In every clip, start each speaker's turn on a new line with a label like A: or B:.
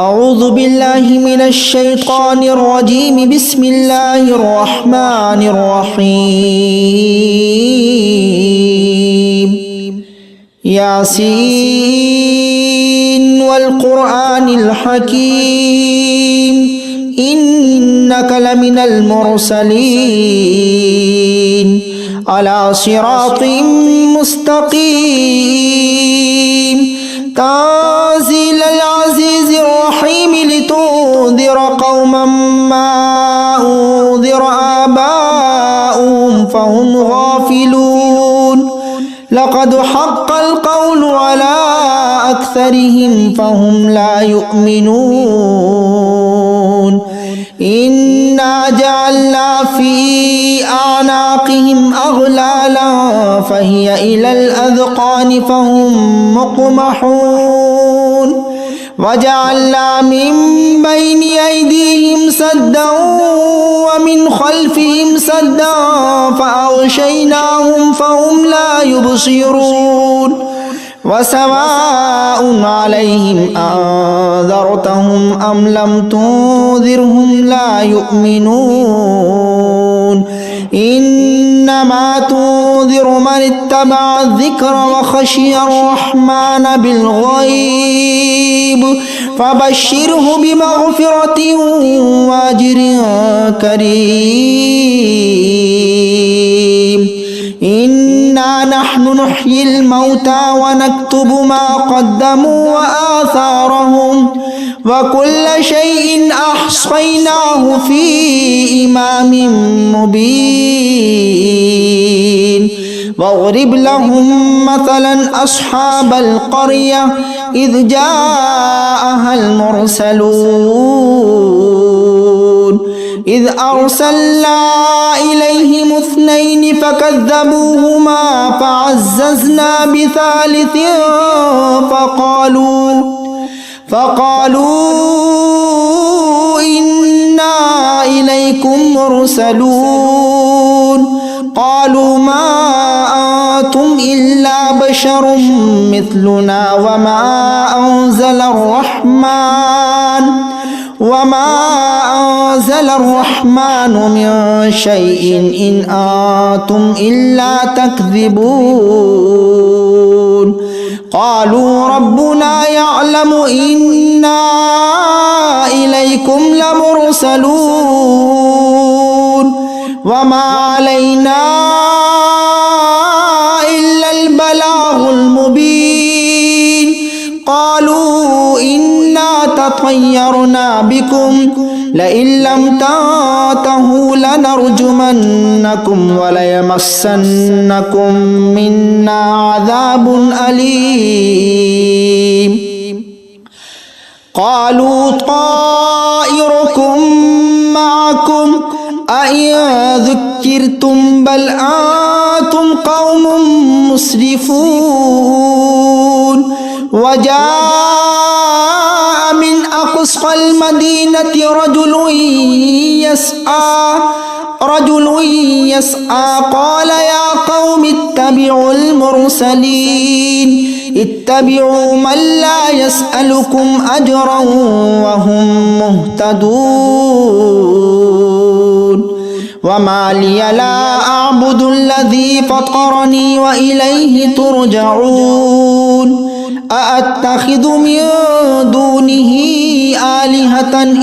A: أعوذ بالله من الشيطان الرجيم بسم الله الرحمن الرحيم ياسين والقرآن الحكيم إنك لمن المرسلين على صراط مستقيم تنزيل العزيز الرحيم لتنذر قوما ما أنذر آباؤهم فهم غافلون لقد حق القول على أكثرهم فهم لا يؤمنون إنا جعلنا في أعناقهم أغلالا فهي إلى الأذقان فهم مقمحون وجعلنا من بين أيديهم سدا ومن خلفهم سدا فأغشيناهم فهم لا يبصرون وسواء عليهم أنذرتهم أم لم تنذرهم لا يؤمنون إنما تنذر من اتبع الذكر وخشي الرحمن بالغيب فبشره بمغفرة وأجر كريم إنا نحن نحيي الموتى ونكتب ما قدموا وآثارهم وكل شيء أحصيناه في إمام مبين واضرب لهم مثلا أصحاب القرية إذ جاءها المرسلون إذ أرسلنا إليهم اثنين فكذبوهما فعززنا بثالث فقالوا إنا إليكم مرسلون قالوا ما أنتم إلا بشر مثلنا وما أنزل الرحمن من شيء إن أنتم إلا تكذبون قالوا ربنا يعلم إنا إليكم لمرسلون وما علينا إلا البلاغ المبين قالوا إنا تطيرنا بكم لئن لم تنتهوا لنرجمنكم وليمسنكم منا عذاب أليم قالوا طائركم معكم أئن ذكرتم بل أنتم قوم مسرفون وجاء من أقصى المدينة رجل يسعى قال يا قوم اتبعوا المرسلين اتبعوا من لا يسألكم أجرا وهم مهتدون وما لي لا أعبد الذي فطرني وإليه ترجعون أأتخذ من دونه آلهة إن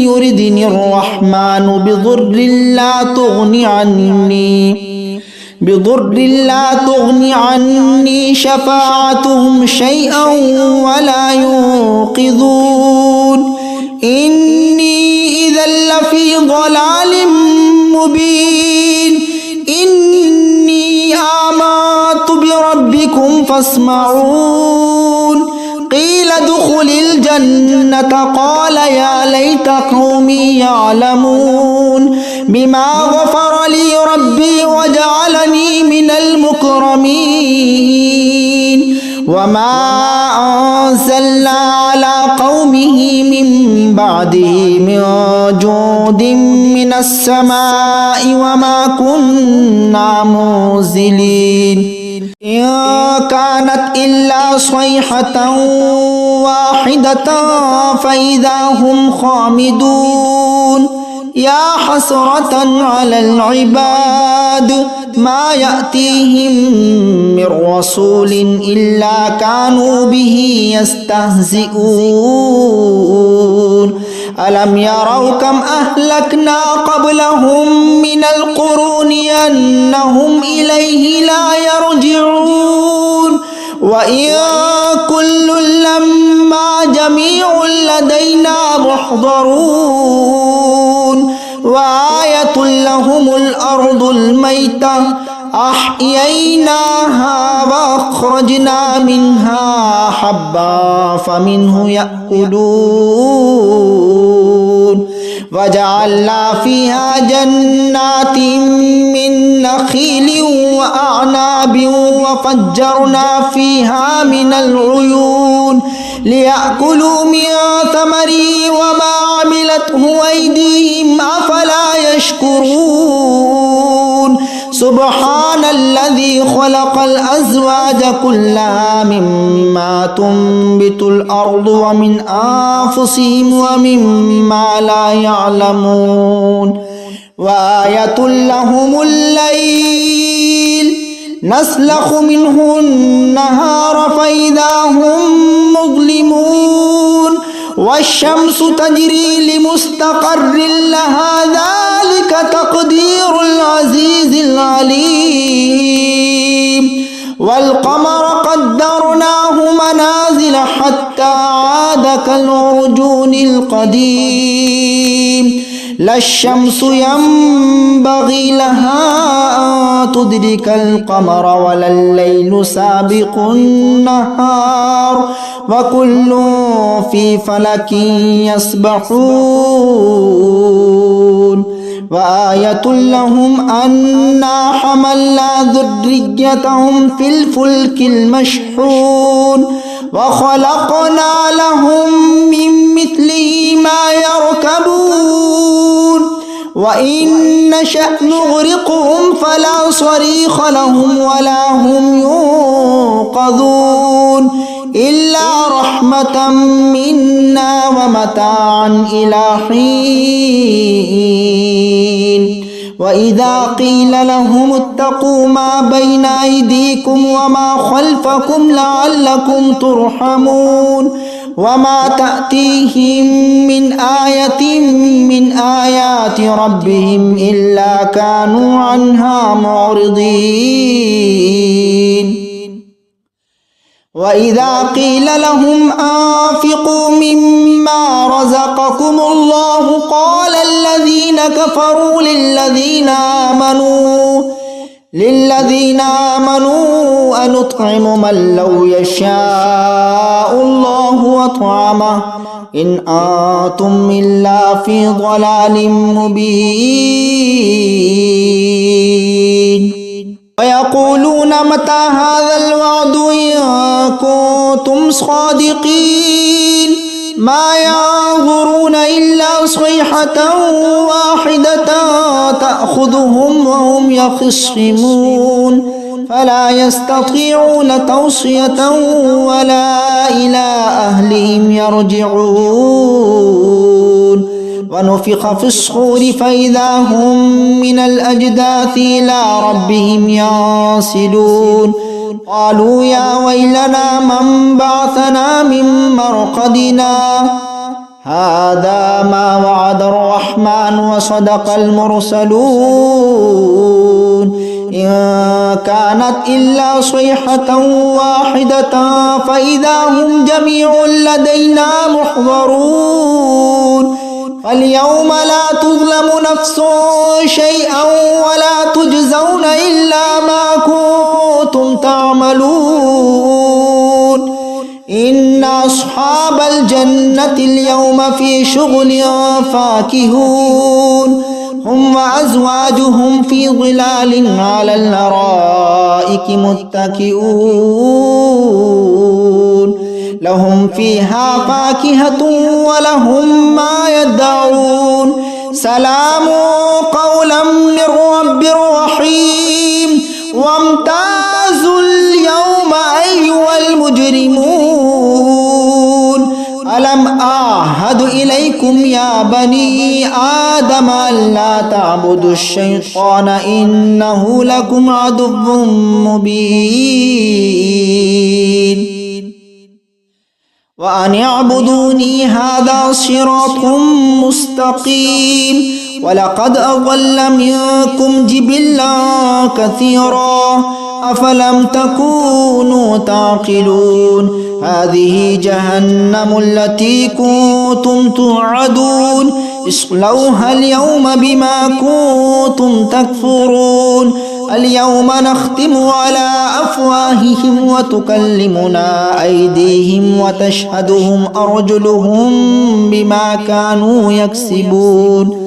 A: يردني الرحمن بضر لا تغني عني شفاعتهم شيئا ولا ينقذون إني إذا لفي ضلال مبين إني آمنت بربكم فاسمعون قيل ادخل الجنة قال يا ليت قومي يعلمون بما غفر لي ربي وجعلني من المكرمين وما أنزلنا على قومه من بعده من جود من السماء وما كنا منزلين إن كانت إلا صيحة واحدة فإذا هم خامدون يا حسرة على العباد ما يأتيهم من رسول إلا كانوا به يستهزئون ألم يروا كم أهلكنا قبلهم من القرون أنهم إليه لا يرجعون وإن كل لما جميع لدينا محضرون وآية لهم الأرض الميتة أحييناها وأخرجنا منها حبا فمنه يأكلون وجعلنا فيها جنات من نخيل وأعناب وفجرنا فيها من العيون ليأكلوا من ثمره وما عملته أيديهم أفلا يشكرون سبحان الذي خلق الأزواج كلها مما تنبت الأرض ومن أنفسهم ومما لا يعلمون وآية لهم الليل نسلخ منه النهار فإذا هم مظلمون والشمس تجري لمستقر لها ذلك تقدير العزيز العليم والقمر قدرناه منازل حتى عاد كالعرجون القديم لا الشمس ينبغي لها أن تدرك القمر ولا الليل سابق النهار وكل في فلك يسبحون وآية لهم أنا حملنا ذريتهم في الفلك المشحون وخلقنا لهم من مثله ما يركبون وإن نشأ نغرقهم فلا صريخ لهم ولا هم ينقذون إلا رحمة منا ومتاعا إلى حين وإذا قيل لهم اتقوا ما بين أيديكم وما خلفكم لعلكم ترحمون وما تأتيهم من آية من آيات ربهم إلا كانوا عنها معرضين وإذا قيل لهم أنفقوا مما رزقكم الله قال الذين كفروا للذين آمنوا أنطعم من لو يشاء الله أطعمه إن أنتم إلا في ضلال مبين ويقولون متى هذا الوعد إن كنتم صادقين ما ينظرون إلا صيحة واحدة تأخذهم وهم يخصمون فلا يستطيعون توصية ولا إلى أهلهم يرجعون ونفخ في الصور فإذا هم من الأجداث إلى ربهم ينسلون قالوا يا ويلنا من بعثنا من مرقدنا هذا ما وعد الرحمن وصدق المرسلون إن كانت إلا صيحة واحدة فإذا هم جميع لدينا محضرون فاليوم لا تظلم نفس شيئا ولا تجزون إلا ما كنتم تعملون إن أصحاب الجنة اليوم في شغل فاكهون هم وأزواجهم في ظلال على الأرائك متكئون لهم فيها فاكهة ولهم ما يدعون سلام قولا من رب رحيم وامتازوا إليكم يا بني آدم ألا تعبدوا الشيطان إنه لكم عدو مبين وأن اعبدوني هذا صراط مستقيم ولقد أضل منكم جبلا كثيرا أفلم تكونوا تعقلون هذه جهنم التي كنتم توعدون اصلوها اليوم بما كنتم تكفرون اليوم نختم على أفواههم وتكلمنا أيديهم وتشهدهم أرجلهم بما كانوا يكسبون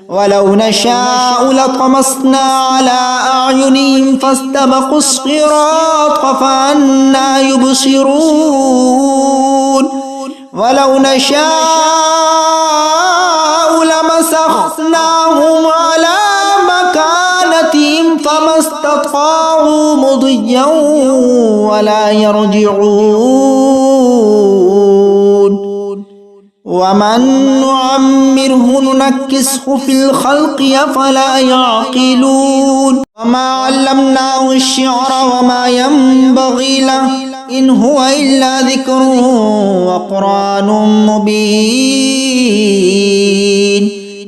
A: ولو نشاء لطمسنا على أعينهم فاستبقوا الصراط فأنى يبصرون ولو نشاء لمسخناهم على مكانتهم فما استطاعوا مضيا ولا يرجعون ومن نعمره ننكسه في الخلق أفلا يعقلون وما علمناه الشعر وما ينبغي له إن هو إلا ذكر وقرآن مبين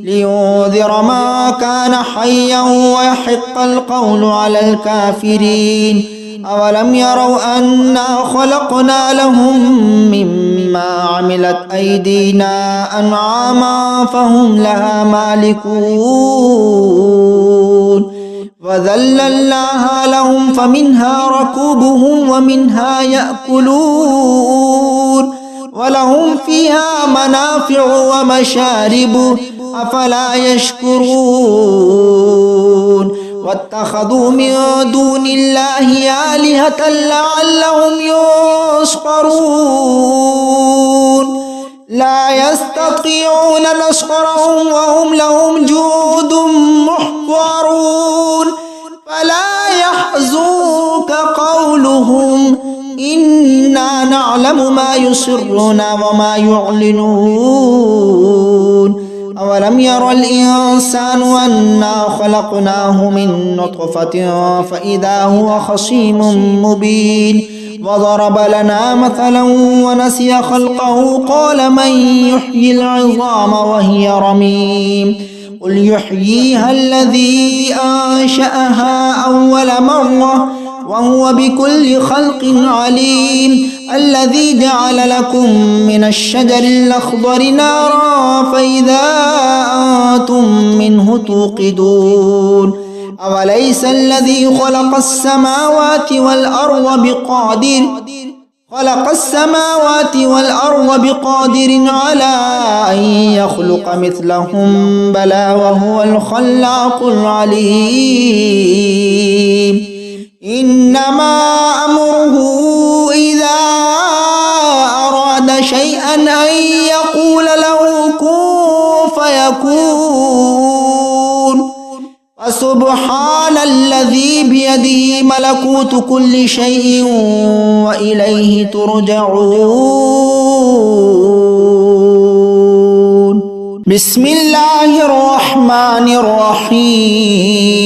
A: لينذر ما كان حيا ويحق القول على الكافرين أولم يروا أنا خلقنا لهم مما عملت أيدينا أنعاما فهم لها مالكون وذللناها لهم فمنها ركوبهم ومنها يأكلون ولهم فيها منافع ومشارب أفلا يشكرون واتخذوا من دون الله آلهة لعلهم ينصرون لا يستطيعون نصرهم وهم لهم جند محضرون فلا يحزنك قولهم إنا نعلم ما يسرون وما يعلنون أولم ير الإنسان أنا خلقناه من نطفة فإذا هو خصيم مبين وضرب لنا مثلا ونسي خلقه قال من يحيي العظام وهي رميم قل يحييها الذي أنشأها أول مرة وهو بكل خلق عليم الذي جعل لكم من الشجر الأخضر نارا فإذا أنتم منه توقدون أوليس الذي خلق السماوات والأرض بقادر على أن يخلق مثلهم بلى وهو الخلاق العليم إنما أمره إذا أراد شيئا أن يقول له كن فيكون فسبحان الذي بيده ملكوت كل شيء وإليه ترجعون بسم الله الرحمن الرحيم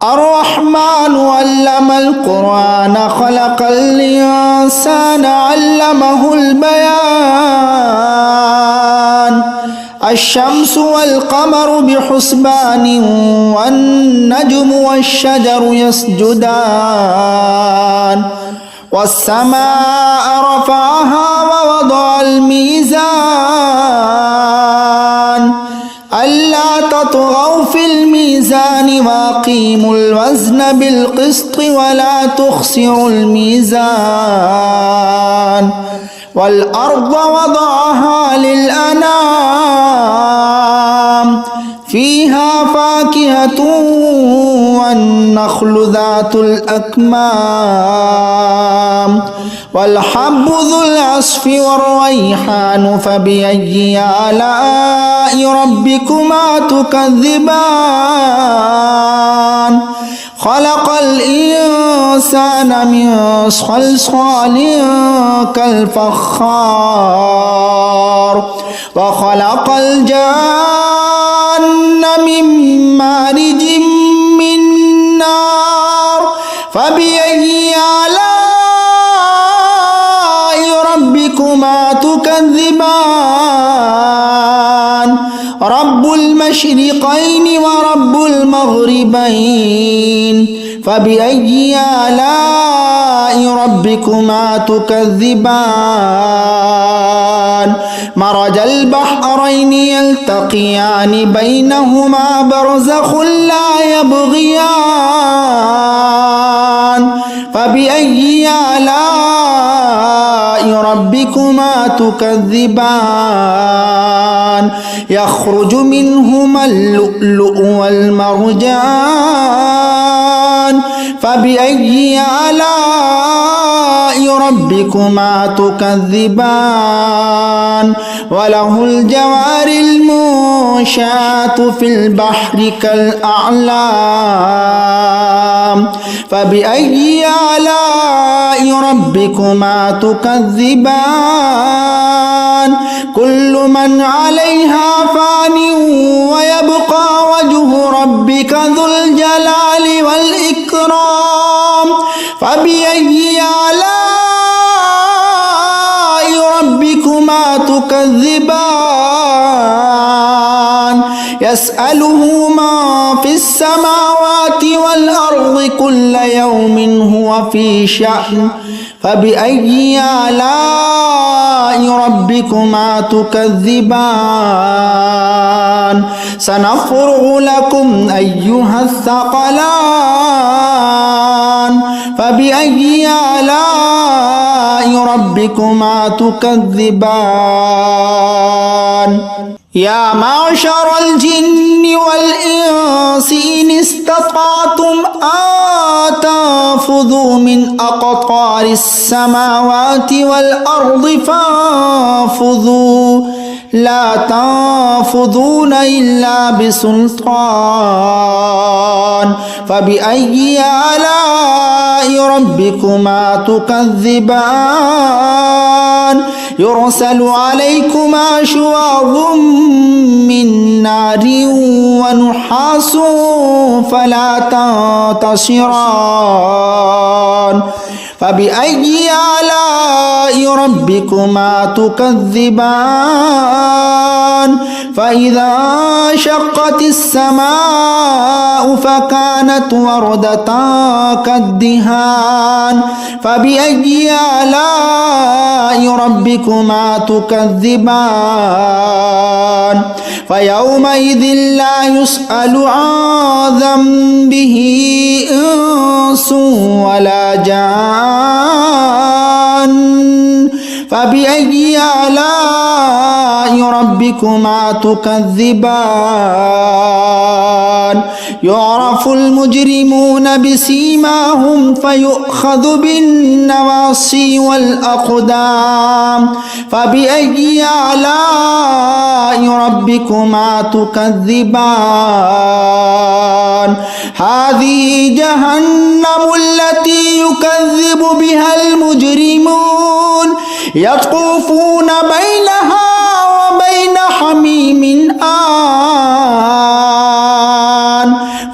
A: الرحمن علم القرآن خلق الإنسان علمه البيان الشمس والقمر بحسبان والنجم والشجر يسجدان والسماء رفعها ووضع الميزان ألا تطغوا في الميزان وأقيموا الوزن بالقسط ولا تخسروا الميزان والأرض وضعها للأنام فيها فاكهة والنخل ذات الأكمام والحب ذو العصف والريحان فبأي آلاء ربكما تكذبان خلق الإنسان من صلصال كالفخار وخلق الجان من مارج من نار فبأي آلاء ربكما تكذبان رب المشرقين ورب المغربين فبأي آلاء ربكما تكذبان مرج البحرين يلتقيان بينهما برزخ لا يبغيان فبأي آلاء ربكما تكذبان يخرج منهما اللؤلؤ والمرجان فبأي آلاء ربكما تكذبان وله الجوار المنشآت في البحر كالأعلام فبأي آلاء ربكما تكذبان كل من عليها فان ويبقى وجه ربك ذو الجلال والإكرام فبأي آلاء ربكما تكذبان يسأله ما في السماوات والأرض كل يوم هو في شأن فبأي آلاء ربكما تكذبان سنفرغ لكم أيها الثقلان فبأي آلاء ربكما تكذبان يا معشر الجن والإنس إن استطعتم أن تنفذوا من أقطار السماوات والأرض فانفذوا لا تنفذون إلا بسلطان فبأي آلاء ربكما تكذبان يرسل عليكما شواظ من نار ونحاس فلا تنتصران فبأي آلاء ربكما تكذبان فإذا شقت السماء فكانت وردة كالدهان فبأي آلاء ربكما تكذبان فيومئذ لا يسأل عن ذنبه إنس ولا جان فبأي آلاء ربكما تكذبان يعرف المجرمون بسيماهم فيؤخذ بالنواصي والأقدام فبأي آلاء ربكما تكذبان هذه جهنم التي يكذب بها المجرمون يطوفون بينها وبين حميم آن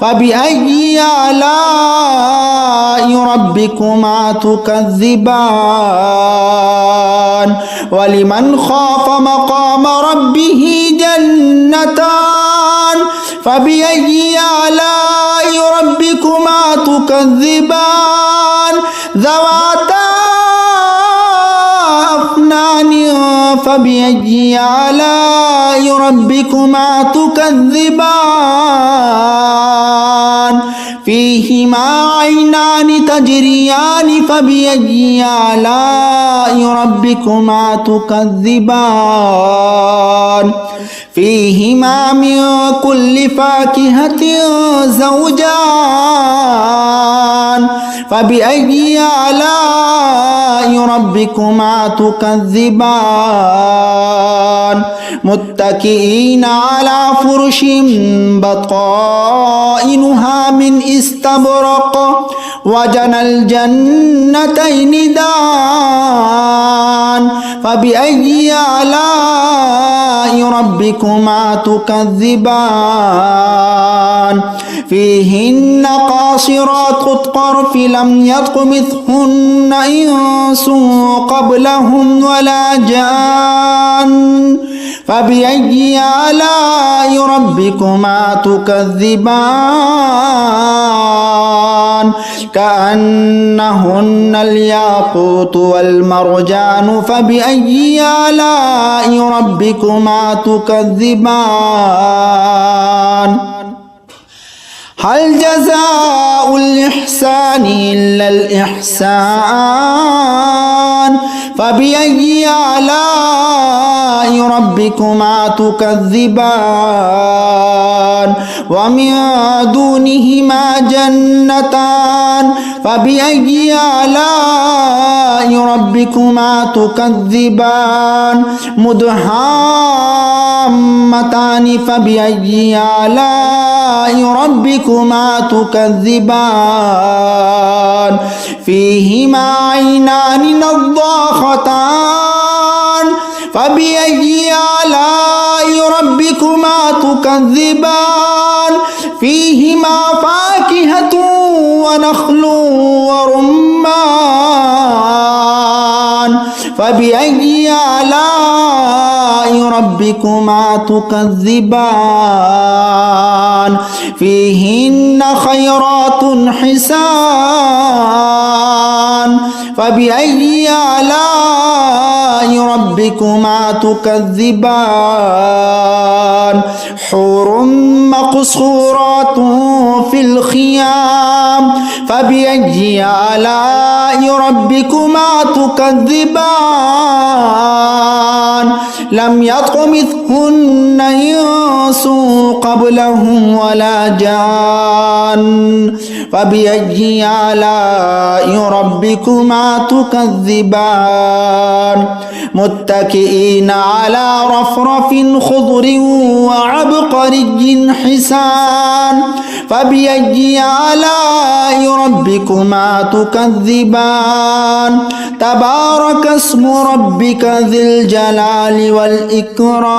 A: فبأي آلاء ربكما تكذبان ولمن خاف مقام ربه جنتان فبأي آلاء ربكما تكذبان ذواتا أفنان فبأي آلاء ربكما تكذبان فيهما عينان تجريان فبأي آلاء ربكما تكذبان فيهما من كل فاكهة زوجان فبأي آلاء ربكما تكذبان متكئين على فرش بطائنها خزائنها من استبرق وجنى الجنتين دان فبأي آلاء ربكما تكذبان فيهن قاصرات الطرف لم يطمثهن إنس قبلهم ولا جان فبأي آلاء ربكما تكذبان كأنهن الياقوت والمرجان فبأي آلاء ربكما تكذبان هل جزاء الإحسان إلا الإحسان فبأي آلاء ربكما تكذبان ومن دونهما جنتان فبأي آلاء ربكما تكذبان مدهامتان فبأي آلاء ربكما تكذبان فيهما عينان نضاختان فبأي آلاء ربكما تكذبان فيهما فاكهة ونخل ورمان فبأي آلاء ربكما تكذبان فيهن خيرات حسان فبأي آلاء ربكما تكذبان حور مقصورات في الخيام فبأي آلاء ربكما تكذبان لم يطمثهن إنس قبلهم ولا جان فبأي آلاء ربكما تكذبان متكئين على رفرف خضر وعبقري حسان فبأي آلاء ربكما تكذبان تبارك اسم ربك ذي الجلال والإكرام